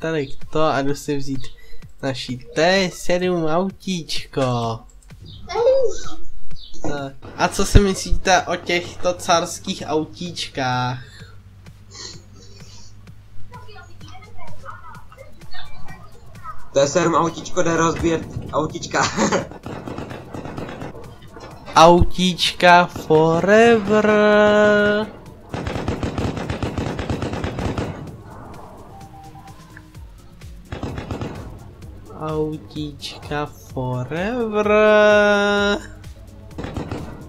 tady to a jdu si vzít naší T7 autíčko. Tak. A co si myslíte o těchto carských autíčkách? T7 autíčko jde rozbíjet autíčka. Autíčka forever. Autíčka forever.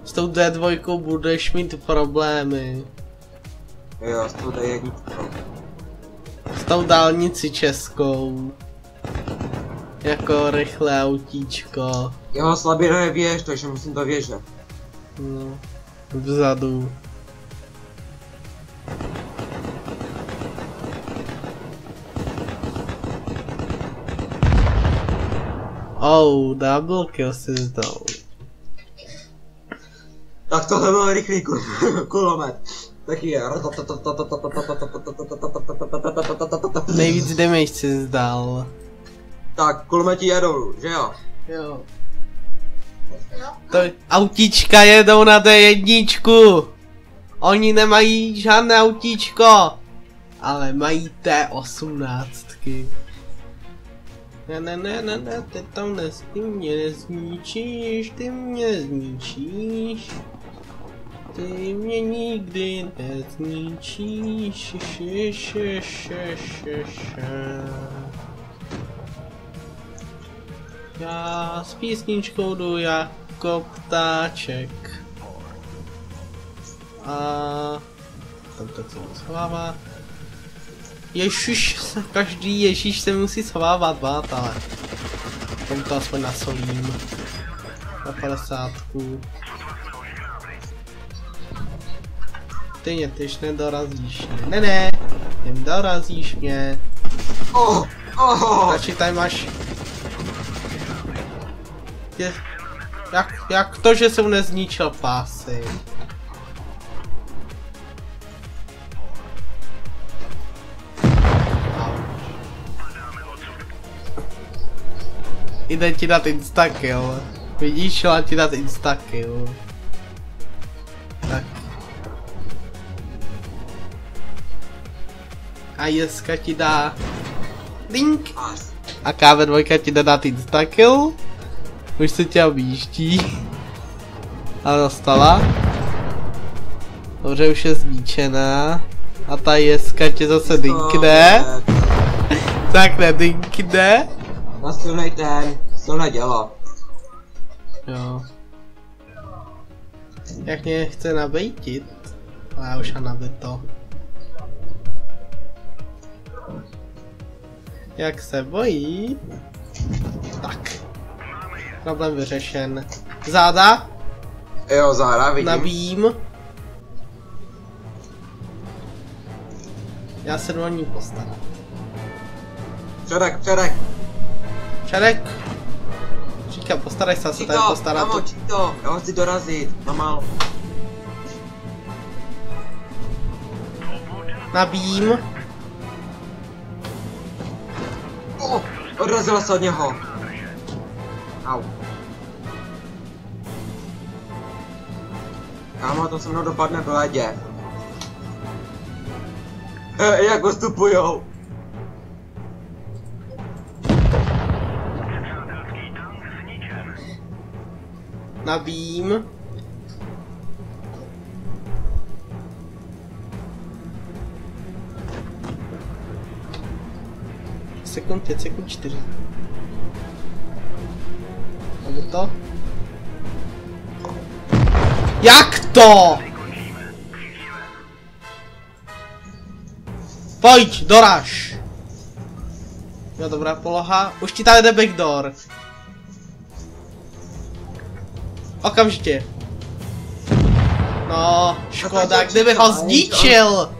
S tou D2 budeš mít problémy. Jo, s tou D1. S tou dálnici českou. Jako rychlé autíčko. Jo, slabina je věž, takže musím to věžet. No, vzadu. Oh, double kill si zdal. Tak tohle byl rychlý kulomet. Taky je. Nejvíc damage si zdal. Tak, kulometi jedou, že jo? Jo. To autíčka jedou na D1. Oni nemají žádné autíčko. Ale mají T18. Ne, ty tam ty mě nezničíš, ty mě zničíš. Ty mě nikdy nezničíš, Já s písničkou jdu jako ptáček. A tam to co schovává. Ježiš, každý Ježíš se musí schovávat, ale tomu to aspoň nasolím. Na 50. Ty mě tyž nedorazíš mě. Ne, nedorazíš mě. Stačí tady máš. Jak to, že jsem nezničil pásy? Jde ti dát instakill. Vidíš, šla ti dát instakill. Tak. A Jeska ti dá link. A KV2 ti dá dát instakill. Už se tě objíždí. A dostala. Dobře, už je zničená. A ta Jeska tě zase dinkne. Tak nedinkne. Na silnej ten, silné dělo. Jo. Jak mě chce nabejtit. A já už mám nabito. Jak se bojí. Tak. Problém vyřešen. Záda. Jo, záda, vidím. Nabím. Já se do ní postarám. Předek. Čarek. Říkám, postaraj se tady postarat. Kamo, Čito, já ho chci dorazit, mám málo. Nabím. Odrazila se od něho. Au. Kámo, to se mnou dopadne v ledě. Jak postupujou? Nabím. Sekund 5, sekund 4. Nebo to? Jak to? Pojď, doraž. Jo, dobrá poloha. Už ti tady jde backdoor. Okamžitě. No, škoda, kdyby ho zničil.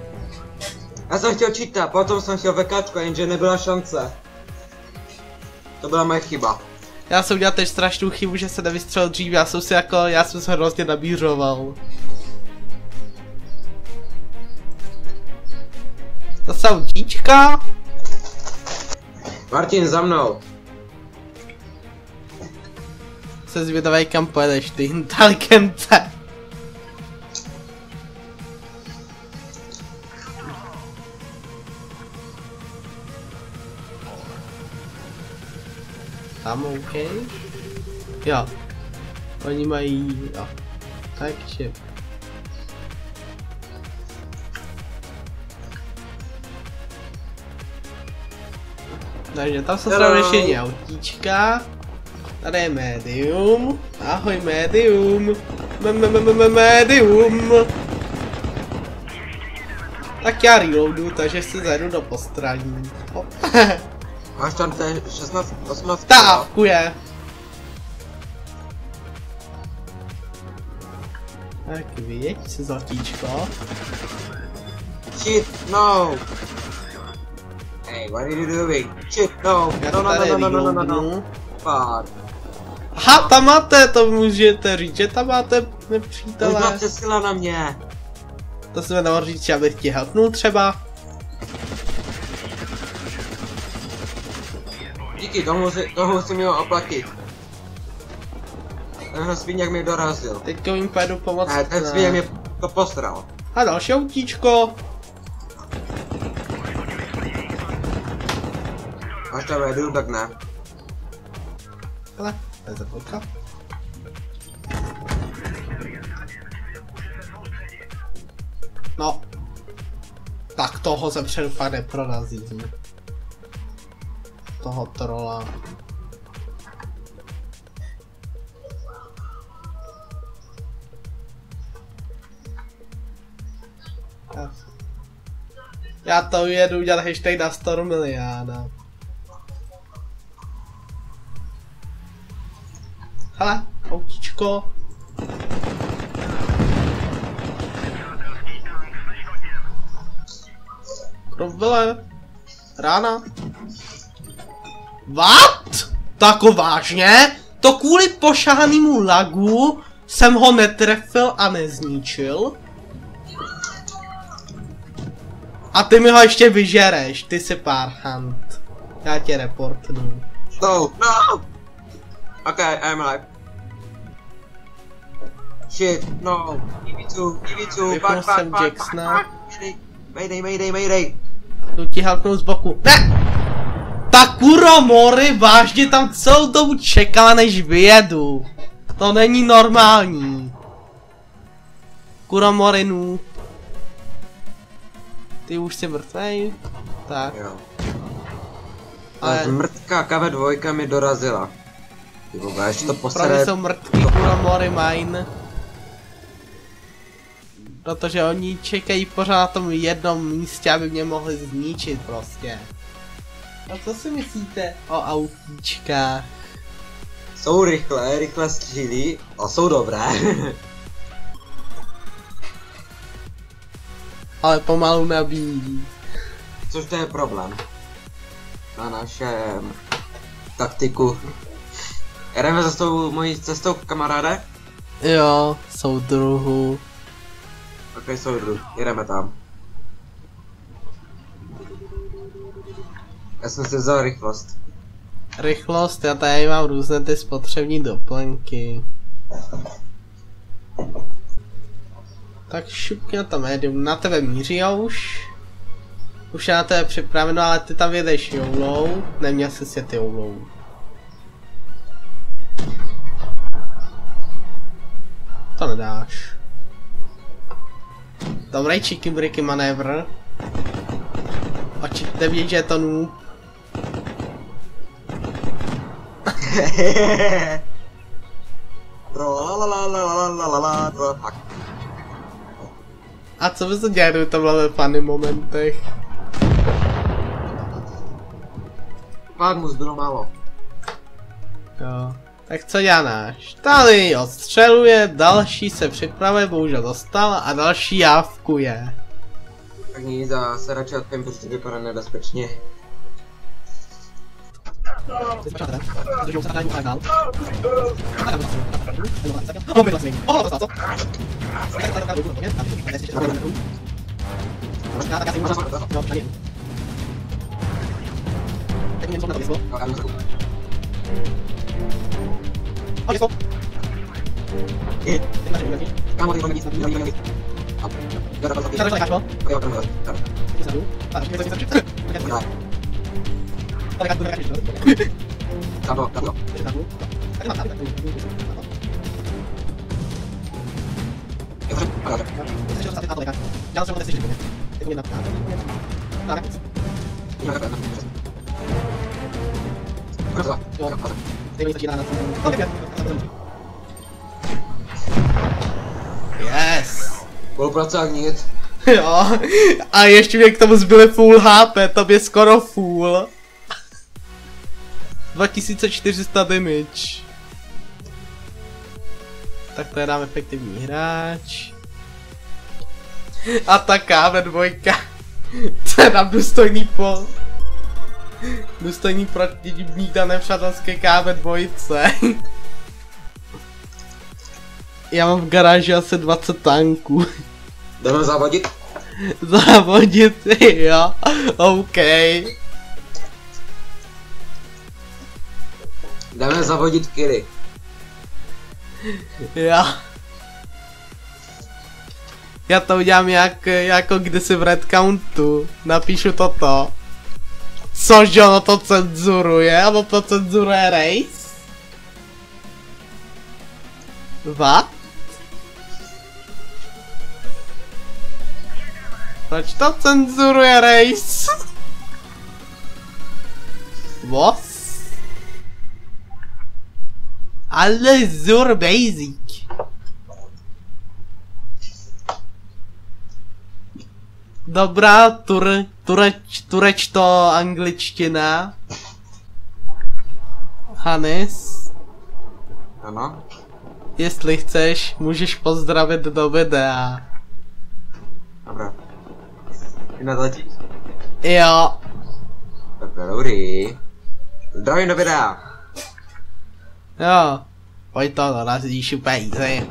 Já jsem chtěl cheatat, potom jsem chtěl VKčko, jenže nebyla šance. To byla moje chyba. Já jsem udělal teď strašnou chybu, že se nevystřelil dřív, já jsem se hrozně nabířoval. Zase autíčka. Martin, za mnou. Se zvědavej, kam pojedeš, ty inteligence. Tam OK? Jo. Oni mají, jo. Takže. Takže tam jsou ještě autíčka. Tady je médium. Ahoj médium. Médium. Tak já reloadu, takže si zajdu do postraní. Máš tam té 16, 18. Távkuje. Tak vyjeď si zlatíčko. Shit, no. Hey, what are you doing? Shit, no. Já No, no, tady no, no, no, no, no, no. reloadnu. Fuck. Aha, tam máte, to můžete říct, že tam máte To už nepřítele. byla přesila na mě. To jsme dalo říct, abych tě helpnul třeba. Díky, toho si měl oplatit. Tenhle sviněk mě dorazil. Teďka jim pojedu pomoct. Ne, ten sviněk mě to posral. A další autíčko. Až tam jedu, tak ne. Hele, to je zapojka. No. Tak toho se předu fakt neprorazím. Toho trola. Já to jedu udělat hashtag na Stormiliana. Hele, autíčko. Probyle. Rána. What? Tako vážně? To kvůli pošahanému lagu jsem ho netrefil a nezničil? A ty mi ho ještě vyžereš, ty si párchant. Já tě reportnu. No, no! Okay, I'm alive. Shit, no. EV2, Vypnul jsem Jacksona. Mayday. Jdu ti helpnout z boku. Ne! Ta Kuromori vážně tam celou dobu čekala, než vyjedu. To není normální. Kuromorinu. Ty už jsi mrtvej? Tak. Jo. Ale Ale mrtká KV2 mi dorazila. Ty vole, ještě to pro mě posere. jsou mrtví Kuromori mine. Protože oni čekají pořád na tom jednom místě, aby mě mohli zničit prostě. A co si myslíte o autíčkách? Jsou rychle střílí a jsou dobré. Ale pomalu nabíjí. Což to je problém. Na našem taktiku. Jdeme za tou mojí cestou, kamaráde? Jo, soudruhu. Ok, soudru, jdeme tam. Já jsem si vzal rychlost. Rychlost, já tady mám různé ty spotřební doplňky. Tak šupky na to médium, na tebe míří už. Už je na tebe připraveno, ale ty tam jedeš joulou, neměl jsi sjet joulou. To nedáš. Dobrý chicken bricky manévr. Očit nevědět, že je to noob. A co bys to dělal, kdyby to bylo ve funny momentech? Pár mu zbylo málo. Jo. Tak co děláš? Tady odstřeluje, další se připravuje, bohužel dostal a další jávkuje. Tak nic, a se radši odpím, protože vypadá nebezpečně. to na to vyslo. No, já jdu za A vyslo. I. Teď máš nějaký. Kámo, ty vole, nic. Já to Tady to necháš, jo? Jo, to necháš. Ty se jdu. A teď to chceš. Tady kážu, necháš, jo? Tam to. Ještě tady. Tady mám tady. Jo, dobře. Chceš dostat na to necháš. Já se ho nechci říct. Je to jedna. Tak. Jo. Dej mi začíná na to. Yes! Spolupracovník. Jo, a ještě mě k tomu zbyly full HP, to je skoro full. 2400 damage. Tak to je dám efektivní hráč. A ta KV2. To je nám důstojný důstojný protivník dané přátelské KV2. Já mám v garáži asi 20 tanků. Jdeme závodit? Závodit, jo, OK. Jdeme zavodit killy. Jo. Já to udělám jako kdysi v Red Countu. Napíšu toto. Cože ono to cenzuruje? Ono to cenzuruje race? What? Proč to cenzuruje race? What? Ale zur basic. Dobrá, tureč to angličtina. Hannes. Ano. Jestli chceš, můžeš pozdravit do videa. Dobrá. Ty natočíš? Jo. Tak to je dobrý. Zdravím do videa. Jo. Pojď to, narazíš úplně easy.